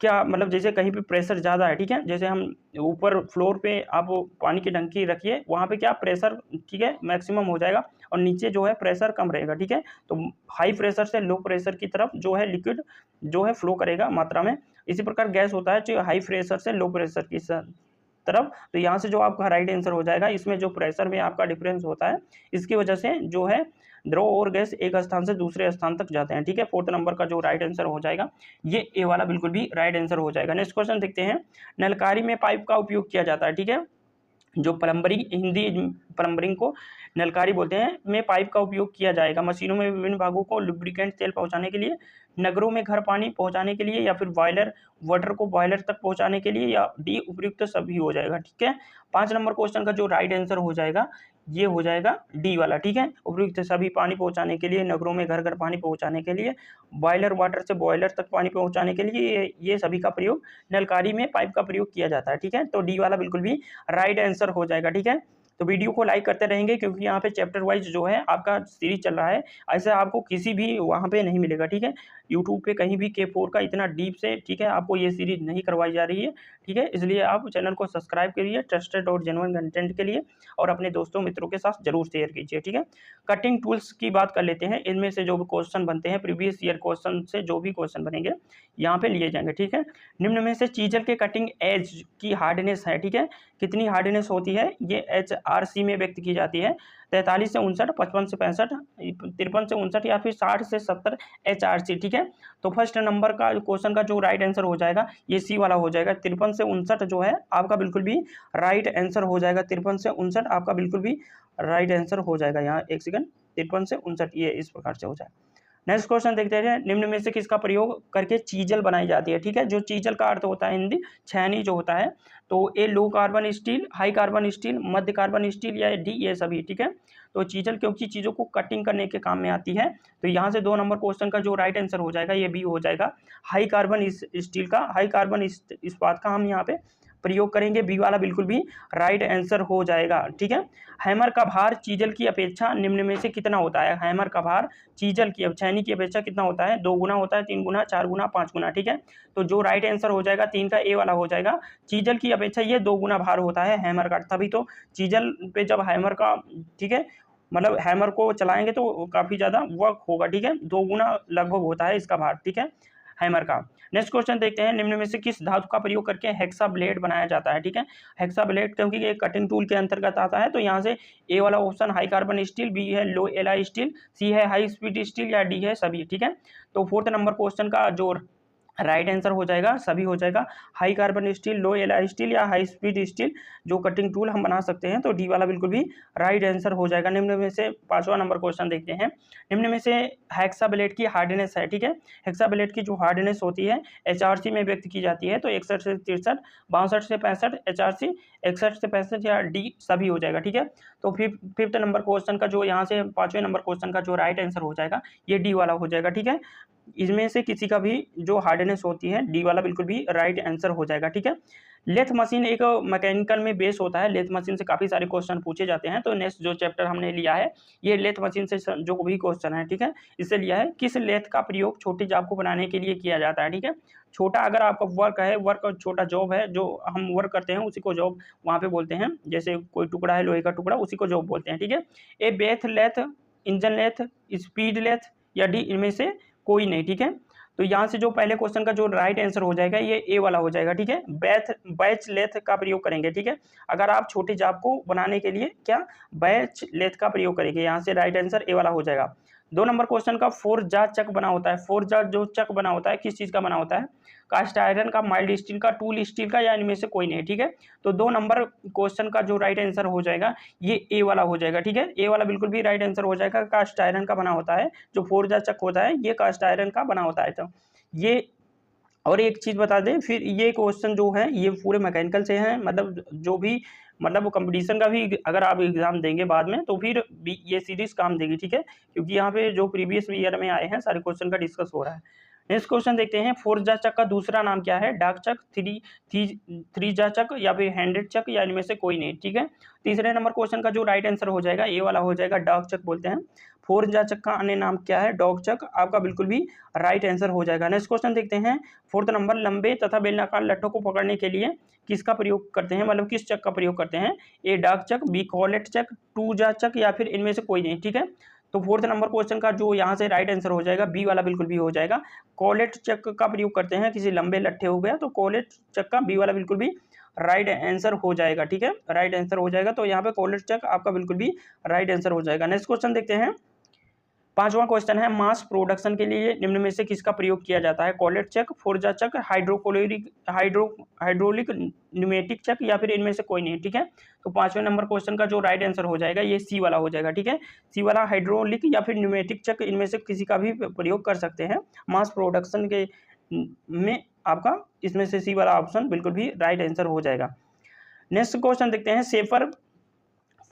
क्या मतलब जैसे कहीं पे प्रेशर ज़्यादा है, ठीक है, जैसे हम ऊपर फ्लोर पे आप पानी की टंकी रखिए, वहाँ पे क्या प्रेशर, ठीक है, मैक्सिमम हो जाएगा, और नीचे जो है प्रेशर कम रहेगा, ठीक है। तो हाई प्रेशर से लो प्रेशर की तरफ जो है लिक्विड जो है फ्लो करेगा मात्रा में। इसी प्रकार गैस होता है जो हाई प्रेशर से लो प्रेशर की तरफ। तो यहाँ से जो आपका राइट आंसर हो जाएगा, इसमें जो प्रेशर में आपका डिफरेंस होता है इसकी वजह से जो है द्रव और गैस एक स्थान से दूसरे स्थान तक जाते हैं, ठीक है। 4th नंबर का जो राइट आंसर हो जाएगा ये ए वाला बिल्कुल भी राइट आंसर हो जाएगा। नेक्स्ट क्वेश्चन देखते हैं, नलकारी में पाइप का उपयोग किया जाता है, ठीक है, जो प्लम्बरिंग, हिंदी प्लम्बरिंग को नलकारी बोलते हैं, में पाइप का उपयोग किया जाएगा मशीनों में विभिन्न भागों को लुब्रिकेंट तेल पहुंचाने के लिए, नगरों में घर पानी पहुंचाने के लिए, या फिर बॉयलर वाटर को बॉयलर तक पहुंचाने के लिए, या डी उपयुक्त सभी हो जाएगा, ठीक है। 5 नंबर क्वेश्चन का जो राइट आंसर हो जाएगा ये हो जाएगा डी वाला, ठीक है, उपयुक्त सभी पानी पहुंचाने के लिए, नगरों में घर घर पानी पहुंचाने के लिए, बॉयलर वाटर से बॉयलर तक पानी पहुंचाने के लिए, ये सभी का प्रयोग नलकारी में पाइप का प्रयोग किया जाता है, ठीक है। तो डी वाला बिल्कुल भी राइट आंसर हो जाएगा, ठीक है। तो वीडियो को लाइक करते रहेंगे क्योंकि यहाँ पे चैप्टर वाइज जो है आपका सीरीज चल रहा है, ऐसे आपको किसी भी वहाँ पे नहीं मिलेगा, ठीक है, यूट्यूब पे कहीं भी K4 का इतना डीप से, ठीक है, आपको ये सीरीज नहीं करवाई जा रही है, ठीक है। इसलिए आप चैनल को सब्सक्राइब करिए ट्रस्टेड और जेन्युइन कंटेंट के लिए, और अपने दोस्तों मित्रों के साथ जरूर शेयर कीजिए, ठीक है। कटिंग टूल्स की बात कर लेते हैं, इनमें से जो भी क्वेश्चन बनते हैं प्रीवियस ईयर क्वेश्चन से जो भी क्वेश्चन बनेंगे यहाँ पे लिए जाएंगे, ठीक है। निम्न में से चीजल के कटिंग एज की हार्डनेस है, ठीक है, कितनी हार्डनेस होती है, ये HRC में व्यक्त की जाती है, 43 से 59, 55 से 65, 53 से 59, या फिर 60 से 70 HRC, ठीक है। तो फर्स्ट नंबर का क्वेश्चन का जो राइट आंसर हो जाएगा ये सी वाला हो जाएगा, 53 से 59 जो है आपका बिल्कुल भी राइट आंसर हो जाएगा, 53 से 59 आपका बिल्कुल भी राइट आंसर हो जाएगा। यहाँ एक सेकंड, 53 से 59 ये इस प्रकार से हो जाएगा। नेक्स्ट क्वेश्चन देखते हैं, निम्न में से किसका प्रयोग करके चीजल बनाई जाती है, ठीक है। जो चीजल का अर्थ होता है हिंदी छैनी जो होता है, तो A low carbon steel, high carbon steel, मध्य कार्बन स्टील, या डी ये सभी, ठीक है। तो चीजल क्योंकि चीजों को कटिंग करने के काम में आती है, तो यहाँ से 2 नंबर क्वेश्चन का जो राइट आंसर हो जाएगा ये बी हो जाएगा, हाई कार्बन स्टील का, हाई कार्बन इस्पात का हम यहाँ पे प्रयोग करेंगे, बी वाला बिल्कुल भी राइट आंसर हो जाएगा, ठीक है। हैमर का भार चीजल की अपेक्षा निम्न में से कितना होता है, हैमर का भार चीजल की छैनी की अपेक्षा कितना होता है, 2 गुना होता है, 3 गुना, 4 गुना, 5 गुना, ठीक है। तो जो राइट आंसर हो जाएगा 3 का ए वाला हो जाएगा, चीजल की अपेक्षा ये 2 गुना भार होता है हैमर का, तभी तो चीजल पे जब हैमर का, ठीक है, मतलब हैमर को चलाएंगे तो काफी ज्यादा वर्क होगा, ठीक है, 2 गुना लगभग होता है इसका भार, ठीक है, हैमर का। नेक्स्ट क्वेश्चन देखते हैं, निम्न में से किस धातु का प्रयोग करके हेक्सा ब्लेड बनाया जाता है, ठीक है। हेक्सा ब्लेड क्योंकि ये कटिंग टूल के अंतर्गत आता है, तो यहाँ से ए वाला option high carbon steel, B है लो एलआई स्टील, सी है हाई स्पीड स्टील, या डी है सभी, ठीक है। तो 4th नंबर क्वेश्चन का जो राइट आंसर हो जाएगा सभी हो जाएगा, हाई कार्बन स्टील, लो एलआई स्टील, या हाई स्पीड स्टील जो कटिंग टूल हम बना सकते हैं, तो डी वाला बिल्कुल भी राइट आंसर हो जाएगा। निम्न में से 5वां नंबर क्वेश्चन देखते हैं, निम्न में से हेक्सा ब्लेड की हार्डनेस है, ठीक है, हेक्सा ब्लेड की जो हार्डनेस होती है HRC में व्यक्त की जाती है, तो 61 से 63, 62 से 65 HRC, 61 से 65, या डी सभी हो जाएगा, ठीक है। तो 5th नंबर क्वेश्चन का जो यहाँ से 5वें नंबर क्वेश्चन का जो राइट आंसर हो जाएगा ये डी वाला हो जाएगा, ठीक है। इसमें से किसी का भी जो हार्डनेस होती है डी वाला बिल्कुल भी राइट आंसर हो जाएगा, ठीक है। लेथ मशीन एक मैकेनिकल में बेस होता है, लेथ मशीन से काफी सारे क्वेश्चन पूछे जाते हैं, तो नेक्स्ट जो चैप्टर हमने लिया है ये लेथ मशीन से जो भी क्वेश्चन है, ठीक है, इससे लिया है, किस लेथ का प्रयोग छोटी जॉब को बनाने के लिए किया जाता है, ठीक है। छोटा अगर आपका वर्क है, वर्क छोटा जॉब है, जो हम वर्क करते हैं उसी को जॉब वहाँ पे बोलते हैं, जैसे कोई टुकड़ा है लोहे का टुकड़ा उसी को जॉब बोलते हैं, ठीक है। ए बेथ lathe, engine lathe, speed lathe, या डी इनमें से कोई नहीं, ठीक है। तो यहाँ से जो पहले क्वेश्चन का जो राइट आंसर हो जाएगा ये ए वाला हो जाएगा, ठीक है, बैच लेथ का प्रयोग करेंगे, ठीक है। अगर आप छोटे जाप को बनाने के लिए क्या बैच लेथ का प्रयोग करेंगे, यहाँ से राइट आंसर ए वाला हो जाएगा। 2 नंबर क्वेश्चन का फोर्जा चक बना होता है। फोर्जा जो चक बना होता है किस चीज़ का बना होता है? कास्ट आयरन का, माइल्ड स्टील का, टूल स्टील का, या इनमें से कोई नहीं। ठीक है, तो 2 नंबर क्वेश्चन का जो राइट आंसर हो जाएगा ये ए वाला हो जाएगा। ठीक है, ए वाला बिल्कुल भी राइट आंसर हो जाएगा। कास्ट आयरन का बना होता है जो फोर्जा चक होता है, ये कास्ट आयरन का बना होता है। तो ये, और एक चीज़ बता दें फिर, ये क्वेश्चन जो है ये पूरे मैकेनिकल से हैं, मतलब जो भी मतलब कंपटीशन का भी अगर आप एग्जाम देंगे बाद में तो फिर भी ये सीरीज काम देगी। ठीक है, क्योंकि यहाँ पे जो प्रीवियस ईयर में आए हैं सारे क्वेश्चन का डिस्कस हो रहा है। नेक्स्ट क्वेश्चन देखते हैं, फोर्जा चक का दूसरा नाम क्या है? डाक चक, थ्रीजा चक, या फिर हैंडेड चक, या इनमें से कोई नहीं। ठीक है, तीसरे नंबर क्वेश्चन का जो राइट आंसर हो जाएगा ए वाला हो जाएगा, डाक चक बोलते हैं। फोर्जा चक का अन्य नाम क्या है? डॉग चक, आपका बिल्कुल भी राइट आंसर हो जाएगा। नेक्स्ट क्वेश्चन देखते हैं, फोर्थ नंबर, लंबे तथा बेलनाकार लट्ठों को पकड़ने के लिए किसका प्रयोग करते हैं, मतलब किस चक का प्रयोग करते हैं? ए डाक चक, बी कॉलेट चक, टूजा चक, या फिर इनमें से कोई नहीं। ठीक है, तो फोर्थ नंबर क्वेश्चन का जो यहाँ से राइट आंसर हो जाएगा बी वाला बिल्कुल भी हो जाएगा। कॉलेट चक का प्रयोग करते हैं किसी लंबे लट्ठे हो गया, तो कॉलेट चक का बी वाला बिल्कुल भी राइट आंसर हो जाएगा। ठीक है, राइट आंसर हो जाएगा, तो यहाँ पे कॉलेट चक आपका बिल्कुल भी राइट आंसर हो जाएगा। नेक्स्ट क्वेश्चन देखते हैं, पांचवां क्वेश्चन है, मास प्रोडक्शन के लिए निम्न में से किसका प्रयोग किया जाता है? कॉलेट चक, फोर्जा चक, हाइड्रोलिक न्यूमेटिक चक, या फिर इनमें से कोई नहीं। ठीक है, तो पांचवें नंबर क्वेश्चन का जो राइट आंसर हो जाएगा ये सी वाला हो जाएगा। ठीक है, सी वाला, हाइड्रोलिक या फिर न्यूमेटिक चक, इनमें से किसी का भी प्रयोग कर सकते हैं मास प्रोडक्शन के में। आपका इसमें से सी वाला ऑप्शन बिल्कुल भी राइट आंसर हो जाएगा। नेक्स्ट क्वेश्चन देखते हैं, सेफर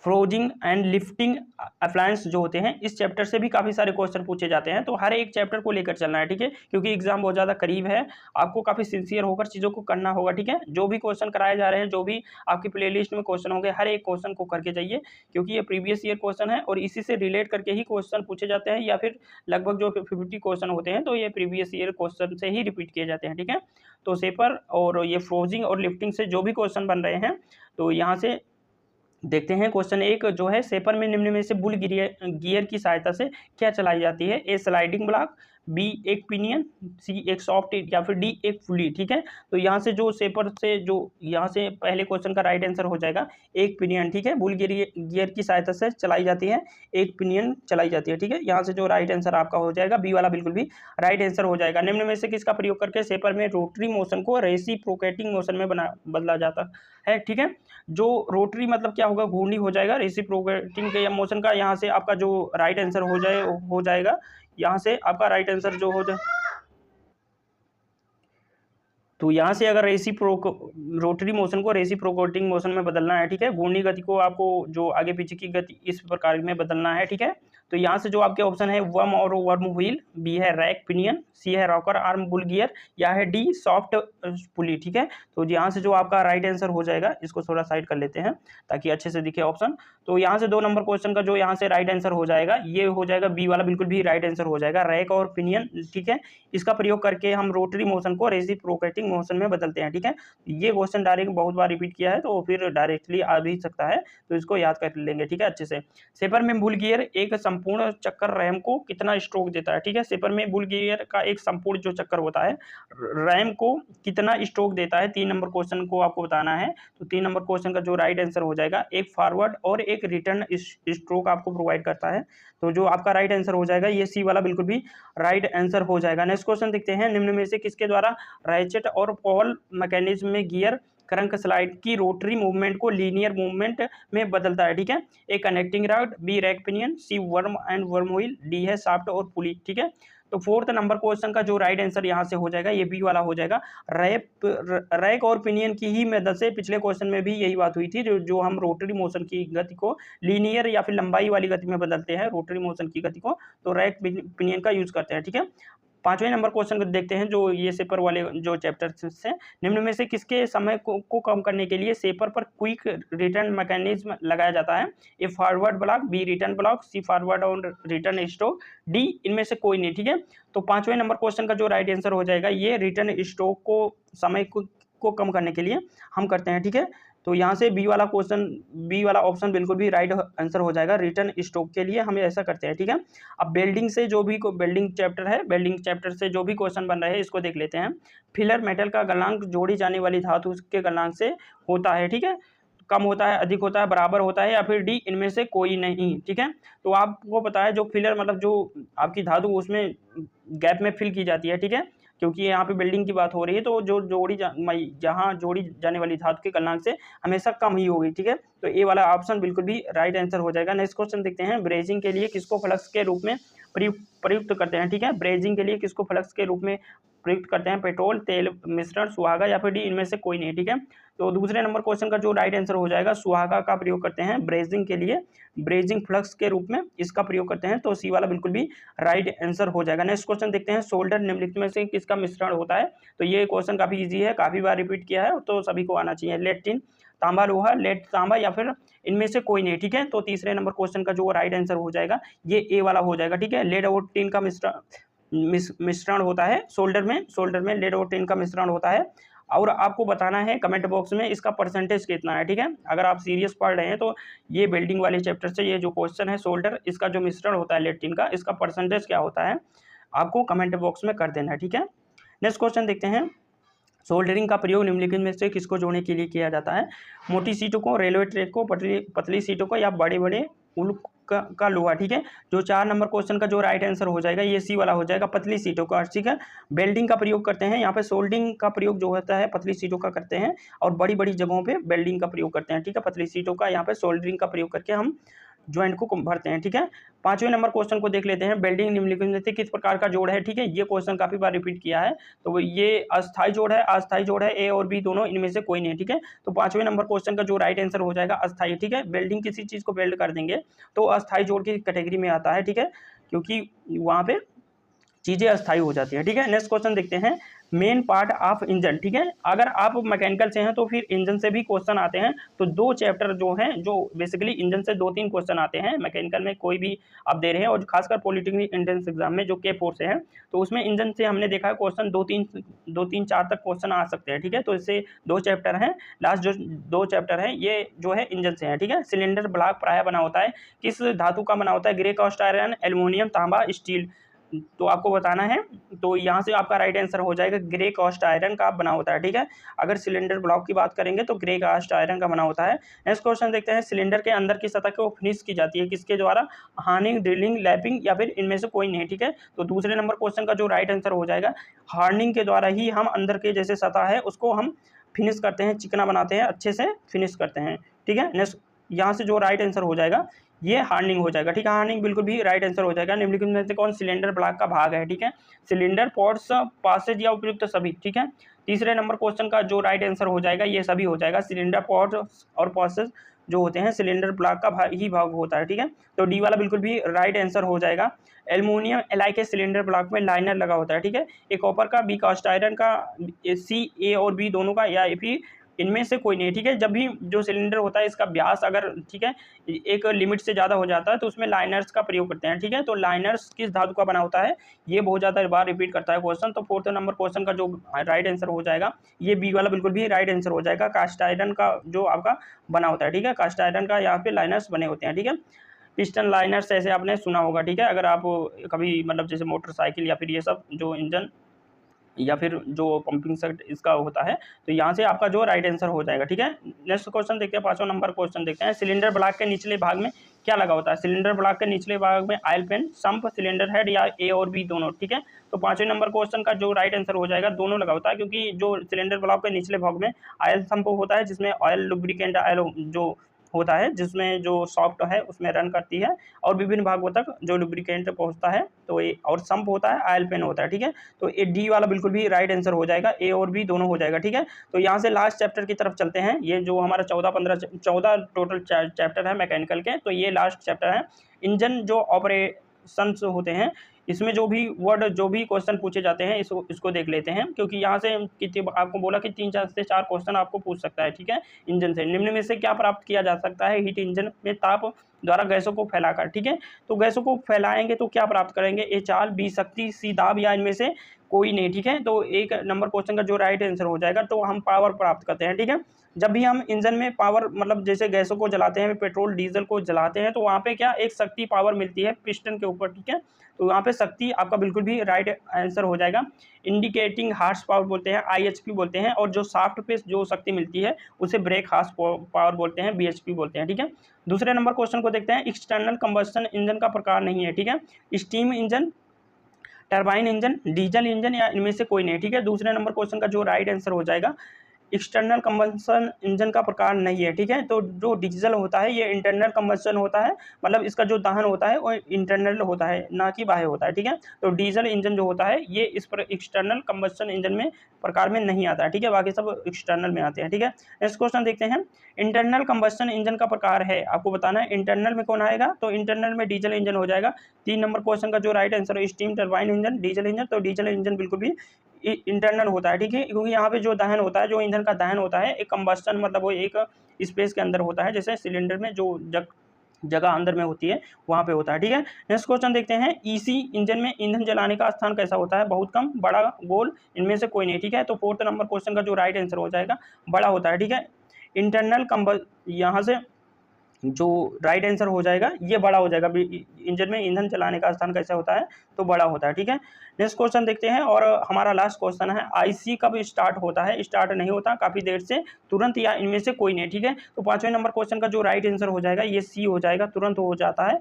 फ्रोजिंग एंड लिफ्टिंग अप्लायंस जो होते हैं इस चैप्टर से भी काफ़ी सारे क्वेश्चन पूछे जाते हैं, तो हर एक चैप्टर को लेकर चलना है। ठीक है, क्योंकि एग्जाम बहुत ज़्यादा करीब है, आपको काफ़ी सिंसियर होकर चीज़ों को करना होगा। ठीक है, जो भी क्वेश्चन कराए जा रहे हैं, जो भी आपकी प्लेलिस्ट में क्वेश्चन होंगे, हर एक क्वेश्चन को करके जाइए, क्योंकि ये प्रीवियस ईयर क्वेश्चन है और इसी से रिलेट करके ही क्वेश्चन पूछे जाते हैं, या फिर लगभग जो 50 क्वेश्चन होते हैं तो ये प्रीवियस ईयर क्वेश्चन से ही रिपीट किए जाते हैं। ठीक है, तो सेपर और ये फ्रोजिंग और लिफ्टिंग से जो भी क्वेश्चन बन रहे हैं, तो यहाँ से देखते हैं। क्वेश्चन एक जो है, सेपर में निम्न में से बुल गियर की सहायता से क्या चलाई जाती है? ए स्लाइडिंग ब्लॉक, बी एक पिनियन, सी एक सॉफ्ट, या फिर डी एक पुली। ठीक है, तो यहाँ से जो सेपर से जो यहाँ से पहले क्वेश्चन का राइट आंसर हो जाएगा एक पिनियन। ठीक है, बुल गियर की सहायता से चलाई जाती है, एक पिनियन चलाई जाती है। ठीक है, यहाँ से जो राइट आंसर आपका हो जाएगा बी वाला बिल्कुल भी राइट आंसर हो जाएगा। निम्न में से किसका प्रयोग करके सेपर में रोटरी मोशन को रेसिप्रोकेटिंग मोशन में बदला जाता है? ठीक है, जो रोटरी मतलब क्या होगा, घूर्णी हो जाएगा। रेसिप्रोकेटिंग के मोशन का यहाँ से आपका जो राइट आंसर हो जाएगा, यहाँ से आपका राइट आंसर जो हो जाए, तो यहाँ से अगर रोटरी मोशन को रेसिप्रोकेटिंग मोशन में बदलना है, ठीक है, घूर्णी गति को आपको जो आगे पीछे की गति इस प्रकार में बदलना है। ठीक है, तो यहाँ से जो आपके ऑप्शन है वर्म और वर्म व्हील, बी है रैक पिनियन, सी है रॉकर आर्म बुल गियर, या है डी सॉफ्ट पुली। ठीक है, तो यहाँ से जो आपका राइट आंसर हो जाएगा, इसको थोड़ा साइड कर लेते हैं ताकि अच्छे से दिखे ऑप्शन। तो यहाँ से 2 नंबर क्वेश्चन का जो यहाँ से राइट आंसर हो जाएगा ये हो जाएगा बी वाला बिल्कुल भी राइट आंसर हो जाएगा, रैक और पिनियन। ठीक है, इसका प्रयोग करके हम रोटरी मोशन को रेसिप्रोकेटिंग मोशन में बदलते हैं। ठीक है, ये क्वेश्चन डायरेक्ट बहुत बार रिपीट किया है तो फिर डायरेक्टली आ भी सकता है, तो इसको याद कर लेंगे। ठीक है, अच्छे से। सेपर में बुल गियर एक संपूर्ण चक्कर रैम को कितना स्ट्रोक देता है? ठीक है, सेपर में बुल गियर का एक संपूर्ण जो चक्कर होता है रैम को कितना स्ट्रोक देता है? 3 नंबर क्वेश्चन को आपको बताना है, तो 3 नंबर क्वेश्चन का जो राइट आंसर हो जाएगा एक फॉरवर्ड और एक रिटर्न स्ट्रोक आपको प्रोवाइड करता है, तो जो आपका राइट आंसर हो जाएगा ये सी वाला बिल्कुल भी राइट आंसर हो जाएगा। नेक्स्ट क्वेश्चन देखते हैं, निम्न में से किसके द्वारा रैचेट और पॉल मैकेनिज्म में गियर क्रंक स्लाइड की रोटरी मूवमेंट को लीनियर मूवमेंट में बदलता है? ठीक है, A connecting rod, B rack pinion, C worm and worm wheel, D है शाफ्ट और पुली। ठीक है, तो 4th नंबर क्वेश्चन का जो राइट आंसर यहाँ से हो जाएगा ये बी वाला हो जाएगा, रैक और पिनियन की ही मदद से। पिछले क्वेश्चन में भी यही बात हुई थी, जो हम रोटरी मोशन की गति को लीनियर या फिर लंबाई वाली गति में बदलते हैं, रोटरी मोशन की गति को, तो रैक पिनियन का यूज करते हैं। ठीक है, 5वें नंबर क्वेश्चन को देखते हैं, जो ये सेपर वाले जो चैप्टर से, निम्न में से किसके समय को कम करने के लिए सेपर पर क्विक रिटर्न मैकेनिज्म लगाया जाता है? A forward block, B return block, C forward और रिटर्न स्ट्रोक, डी इनमें से कोई नहीं। ठीक है, तो 5वें नंबर क्वेश्चन का जो राइट आंसर हो जाएगा ये रिटर्न स्ट्रोक को समय को कम करने के लिए हम करते हैं। ठीक है, तो यहाँ से बी वाला ऑप्शन बिल्कुल भी राइट आंसर हो जाएगा, रिटर्न स्ट्रोक के लिए हम ऐसा करते हैं। ठीक है, अब बेल्डिंग से जो भी बेल्डिंग चैप्टर है, बेल्डिंग चैप्टर से जो भी क्वेश्चन बन रहे हैं इसको देख लेते हैं। फिलर मेटल का गलनांक जोड़ी जाने वाली धातु के गलनांक से होता है। ठीक है, कम होता है, अधिक होता है, बराबर होता है, या फिर डी इनमें से कोई नहीं। ठीक है, तो आपको पता है जो फिलर मतलब जो आपकी धातु उसमें गैप में फिल की जाती है। ठीक है, क्योंकि यहाँ पे बिल्डिंग की बात हो रही है, तो जो जहाँ जोड़ी जाने वाली धातु के गलनांक से हमेशा कम ही होगी। ठीक है, तो ए वाला ऑप्शन बिल्कुल भी राइट आंसर हो जाएगा। नेक्स्ट क्वेश्चन देखते हैं, ब्रेजिंग के लिए किसको फ्लक्स के रूप में प्रयुक्त करते हैं। ठीक है, ब्रेजिंग के लिए किसको फ्लक्स के रूप में प्रयुक्त करते हैं, पेट्रोल, तेल मिश्रण, सुहागा, या फिर डी इनमें से कोई नहीं। ठीक है, तो दूसरे नंबर क्वेश्चन का जो राइट आंसर हो जाएगा, सुहागा का प्रयोग करते हैं ब्रेजिंग के लिए, ब्रेजिंग फ्लक्स के रूप में इसका प्रयोग करते हैं, तो सी वाला बिल्कुल भी राइट आंसर हो जाएगा। नेक्स्ट क्वेश्चन देखते हैं, सोल्डर निम्नलिखित में से किसका मिश्रण होता है। तो ये क्वेश्चन काफी इजी है, काफी बार रिपीट किया है, तो सभी को आना चाहिए। लेड टिन, तांबा लोहा, लेड तांबा, या फिर इनमें से कोई नहीं। ठीक है, तो तीसरे नंबर क्वेश्चन का जो राइट आंसर हो जाएगा ये ए वाला हो जाएगा। ठीक है, लेड और टिन का मिश्रण होता है सोल्डर में लेड और टिन का मिश्रण होता है। और आपको बताना है कमेंट बॉक्स में इसका परसेंटेज कितना है। ठीक है, अगर आप सीरियस पढ़ रहे हैं तो ये बिल्डिंग वाले चैप्टर से ये जो क्वेश्चन है सोल्डर, इसका जो मिश्रण होता है लेड टिन का, इसका परसेंटेज क्या होता है आपको कमेंट बॉक्स में कर देना है। ठीक है, नेक्स्ट क्वेश्चन देखते हैं, सोल्डरिंग का प्रयोग निम्नलिखित में से किसको जोड़ने के लिए किया जाता है। मोटी सीटों को, रेलवे ट्रैक को, पतली सीटों को, या बड़े बड़े उल का लोहा। ठीक है, जो 4 नंबर क्वेश्चन का जो राइट आंसर हो जाएगा ये सी वाला हो जाएगा, पतली सीटों का। ठीक है, बेल्डिंग का प्रयोग करते हैं, यहाँ पे सोल्डिंग का प्रयोग जो होता है पतली सीटों का करते हैं, और बड़ी बड़ी जगहों पे बेल्डिंग का प्रयोग करते हैं। ठीक है, पतली सीटों का यहाँ पे सोल्डरिंग का प्रयोग करके हम ज्वाइंट को भरते हैं। ठीक है, 5वें नंबर क्वेश्चन को देख लेते हैं, बेल्डिंग निम्नलिखित में से किस प्रकार का जोड़ है। ठीक है, ये क्वेश्चन काफी बार रिपीट किया है, तो ये अस्थायी जोड़ है, अस्थायी जोड़ है, ए और बी दोनों, इनमें से कोई नहीं। ठीक है, तो 5वें नंबर क्वेश्चन का जो राइट आंसर हो जाएगा अस्थायी। ठीक है, बेल्डिंग किसी चीज को बेल्ड कर देंगे तो अस्थायी जोड़ की कैटेगरी में आता है। ठीक है, क्योंकि वहां पे चीजें अस्थायी हो जाती हैं। ठीक है, नेक्स्ट क्वेश्चन देखते हैं, मेन पार्ट ऑफ इंजन। ठीक है, अगर आप मैकेनिकल से हैं तो फिर इंजन से भी क्वेश्चन आते हैं, तो 2 चैप्टर जो हैं जो बेसिकली इंजन से 2-3 क्वेश्चन आते हैं मैकेनिकल में, कोई भी आप दे रहे हैं, और खासकर पॉलिटेक्निक एंट्रेंस एग्जाम में जो K4 से है, तो उसमें इंजन से हमने देखा है क्वेश्चन 2-3-4 तक क्वेश्चन आ सकते हैं। ठीक है, तो इससे 2 चैप्टर हैं, लास्ट जो 2 चैप्टर हैं ये जो है इंजन से है। ठीक है, सिलेंडर ब्लॉक प्रायः बना होता है किस धातु का बना होता है, ग्रे कास्ट आयरन, एल्युमिनियम, तांबा, स्टील, तो आपको बताना है। तो यहाँ से आपका राइट आंसर हो जाएगा ग्रे कास्ट आयरन का बना होता है। ठीक है, अगर सिलेंडर ब्लॉक की बात करेंगे तो ग्रे कास्ट आयरन का बना होता है। नेक्स्ट क्वेश्चन देखते हैं, सिलेंडर के अंदर की सतह को फिनिश की जाती है किसके द्वारा, हार्निंग, ड्रिलिंग, लैपिंग, या फिर इनमें से कोई नहीं। ठीक है, तो दूसरे नंबर क्वेश्चन का जो राइट आंसर हो जाएगा, हार्निंग के द्वारा ही हम अंदर के जैसे सतह है उसको हम फिनिश करते हैं, चिकना बनाते हैं, अच्छे से फिनिश करते हैं। ठीक है, नेक्स्ट यहाँ से जो राइट आंसर हो जाएगा ये हार्निंग हो जाएगा। ठीक है, हार्निंग बिल्कुल भी राइट आंसर हो जाएगा। निम्नलिखित में से कौन सिलेंडर ब्लॉक का भाग है। ठीक है, सिलेंडर, पोर्ट्स, पासेज या उपयुक्त सभी। ठीक है, तीसरे नंबर क्वेश्चन का जो राइट आंसर हो जाएगा ये सभी हो जाएगा, सिलेंडर, पोर्ट्स और पासेज जो होते हैं सिलेंडर ब्लॉक का ही भाग होता है। ठीक है, तो डी वाला बिल्कुल भी राइट आंसर हो जाएगा। एल्युमिनियम एलाई के सिलेंडर ब्लॉक में लाइनर लगा होता है। ठीक है, एक कॉपर का, बी कास्ट आयरन का, सी, ए और बी दोनों का, या फिर इनमें से कोई नहीं। ठीक है, जब भी जो सिलेंडर होता है इसका व्यास अगर ठीक है एक लिमिट से ज़्यादा हो जाता है तो उसमें लाइनर्स का प्रयोग करते हैं। ठीक है, तो लाइनर्स किस धातु का बना होता है, ये बहुत ज़्यादा बार रिपीट करता है क्वेश्चन। तो 4th नंबर क्वेश्चन का जो राइट आंसर हो जाएगा ये बी वाला बिल्कुल भी राइट आंसर हो जाएगा, कास्ट आयरन का जो आपका बना होता है। ठीक है, कास्ट आयरन का यहाँ पे लाइनर्स बने होते हैं। ठीक है, पिस्टन लाइनर्स ऐसे आपने सुना होगा। ठीक है, अगर आप कभी मतलब जैसे मोटरसाइकिल या फिर ये सब जो इंजन या फिर जो पंपिंग सेट इसका होता है, तो यहाँ से आपका जो राइट आंसर हो जाएगा। ठीक है, नेक्स्ट क्वेश्चन देखते हैं, 5वां नंबर क्वेश्चन देखते हैं, सिलेंडर ब्लॉक के निचले भाग में क्या लगा होता है। सिलेंडर ब्लॉक के निचले भाग में oil pan, sump, cylinder head, या ए और बी दोनों। ठीक है, तो 5वें नंबर क्वेश्चन का जो राइट आंसर हो जाएगा दोनों लगा होता है, क्योंकि जो सिलेंडर ब्लॉक के निचले भाग में ऑयल संप होता है जिसमें ऑयल लुब्रिकेंट ऑयल जो होता है जिसमें जो सॉफ्ट है उसमें रन करती है और विभिन्न भागों तक जो लुब्रिकेंट पहुंचता है, तो ये और संप होता है, ऑयल पेन होता है। ठीक है, तो ये डी वाला बिल्कुल भी राइट आंसर हो जाएगा, ए और बी दोनों हो जाएगा। ठीक है, तो यहाँ से लास्ट चैप्टर की तरफ चलते हैं, ये जो हमारा 14 टोटल चैप्टर है मैकेनिकल के, तो ये लास्ट चैप्टर है। इंजन जो ऑपरेशंस होते हैं इसमें जो भी वर्ड जो भी क्वेश्चन पूछे जाते हैं इसको देख लेते हैं, क्योंकि यहाँ से कितने आपको बोला कि 3 से 4 क्वेश्चन आपको पूछ सकता है। ठीक है, इंजन से निम्न में से क्या प्राप्त किया जा सकता है। हीट इंजन में ताप द्वारा गैसों को फैलाकर, ठीक है। तो गैसों को फैलाएंगे तो क्या प्राप्त करेंगे, ए चाल, बी शक्ति, सी दाब, या इनमें से कोई नहीं, ठीक है। तो एक नंबर क्वेश्चन का जो राइट आंसर हो जाएगा, तो हम पावर प्राप्त करते हैं, ठीक है। जब भी हम इंजन में पावर मतलब जैसे गैसों को जलाते हैं, पेट्रोल डीजल को जलाते हैं, तो वहाँ पे क्या एक शक्ति पावर मिलती है पिस्टन के ऊपर, ठीक है। तो वहाँ पे शक्ति आपका बिल्कुल भी राइट आंसर हो जाएगा। इंडिकेटिंग हार्स पावर बोलते हैं, आईएचपी बोलते हैं, और जो शाफ्ट पे जो शक्ति मिलती है उसे ब्रेक हार्स पावर बोलते हैं, बीएचपी बोलते हैं, ठीक है। दूसरे नंबर क्वेश्चन को देखते हैं। एक्सटर्नल कंबस्शन इंजन का प्रकार नहीं है, ठीक है। Steam engine, turbine engine, diesel engine, या इनमें से कोई नहीं, ठीक है। दूसरे नंबर क्वेश्चन का जो राइट आंसर हो जाएगा, एक्सटर्नल कंबशन इंजन का प्रकार नहीं है, ठीक है। तो जो डीजल होता है ये इंटरनल कंबशन होता है, मतलब इसका जो दहन होता है वो इंटरनल होता है, ना कि बाह्य होता है, ठीक है। तो डीजल इंजन जो होता है ये इस पर एक्सटर्नल कंबशन इंजन में प्रकार में नहीं आता है, ठीक है। बाकी सब एक्सटर्नल में आते हैं, ठीक है। नेक्स्ट क्वेश्चन देखते हैं। इंटरनल कंबशन इंजन का प्रकार है, आपको बताना है इंटरनल में कौन आएगा, तो इंटरनल में डीजल इंजन हो जाएगा। 3 नंबर क्वेश्चन का जो राइट आंसर है, steam turbine engine, diesel engine, तो डीजल इंजन बिल्कुल भी इंटरनल होता है, ठीक है। क्योंकि यहाँ पे जो दहन होता है, जो ईंधन का दहन होता है, एक कंबस्टन मतलब वो एक स्पेस के अंदर होता है, जैसे सिलेंडर में जो जगह अंदर में होती है वहाँ पे होता है, ठीक है। नेक्स्ट क्वेश्चन देखते हैं। ईसी इंजन में ईंधन जलाने का स्थान कैसा होता है, बहुत कम, बड़ा, गोल, इनमें से कोई नहीं, ठीक है। तो 4th नंबर क्वेश्चन का जो राइट आंसर हो जाएगा बड़ा होता है, ठीक है। इंटरनल यहाँ से जो राइट आंसर हो जाएगा ये बड़ा हो जाएगा। इंजन में ईंधन चलाने का स्थान कैसा होता है, तो बड़ा होता है, ठीक है। नेक्स्ट क्वेश्चन देखते हैं, और हमारा लास्ट क्वेश्चन है। आईसी कब स्टार्ट होता है, स्टार्ट नहीं होता, काफी देर से, तुरंत, या इनमें से कोई नहीं, ठीक है। तो 5वें नंबर क्वेश्चन का जो राइट आंसर हो जाएगा ये सी हो जाएगा, तुरंत हो जाता है।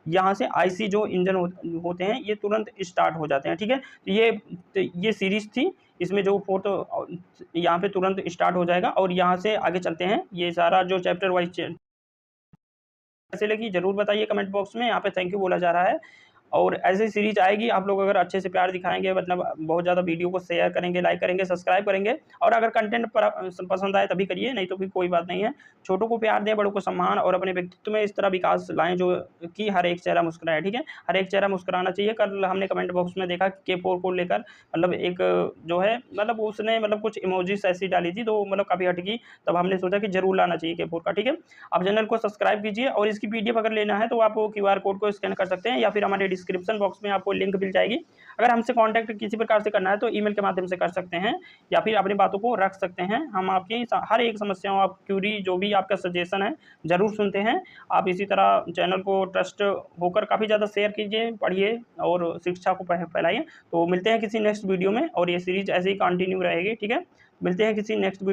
यहाँ से आईसी जो इंजन होते हैं ये तुरंत स्टार्ट हो जाते हैं, ठीक है। तो ये सीरीज थी, इसमें जो 4th यहाँ पे तुरंत स्टार्ट हो जाएगा। और यहाँ से आगे चलते हैं, ये सारा जो चैप्टर वाइज कैसे लगी जरूर बताइए कमेंट बॉक्स में। यहाँ पे थैंक यू बोला जा रहा है। और ऐसी सीरीज आएगी, आप लोग अगर अच्छे से प्यार दिखाएंगे, मतलब बहुत ज़्यादा वीडियो को शेयर करेंगे, लाइक करेंगे, सब्सक्राइब करेंगे, और अगर कंटेंट पसंद आए तभी करिए, नहीं तो भी कोई बात नहीं है। छोटों को प्यार दें, बड़ों को सम्मान, और अपने व्यक्तित्व में इस तरह विकास लाएं जो कि हर एक चेहरा मुस्कुराए, ठीक है। हर एक चेहरा मुस्कुराना चाहिए। कल हमने कमेंट बॉक्स में देखा कि K4 को लेकर मतलब एक जो है मतलब उसने मतलब कुछ इमोजीज ऐसी डाली थी, तो मतलब काफ़ी हटकी, तब हमने सोचा कि जरूर लाना चाहिए K4 का, ठीक है। आप चैनल को सब्सक्राइब कीजिए, और इसकी PDF अगर लेना है तो आप QR कोड को स्कैन कर सकते हैं, या फिर हमारे डिस्क्रिप्शन बॉक्स में आपको लिंक मिल जाएगी। अगर हमसे कांटेक्ट किसी प्रकार से करना है तो ईमेल के माध्यम से कर सकते हैं, या फिर अपनी बातों को रख सकते हैं। हम आपकी हर एक समस्याओं, आप क्यूरी, जो भी आपका सजेशन है ज़रूर सुनते हैं। आप इसी तरह चैनल को ट्रस्ट होकर काफ़ी ज़्यादा शेयर कीजिए, पढ़िए, और शिक्षा को फैलाइए। तो मिलते हैं किसी नेक्स्ट वीडियो में, और ये सीरीज ऐसे ही कंटिन्यू रहेगी, ठीक है। मिलते हैं किसी नेक्स्ट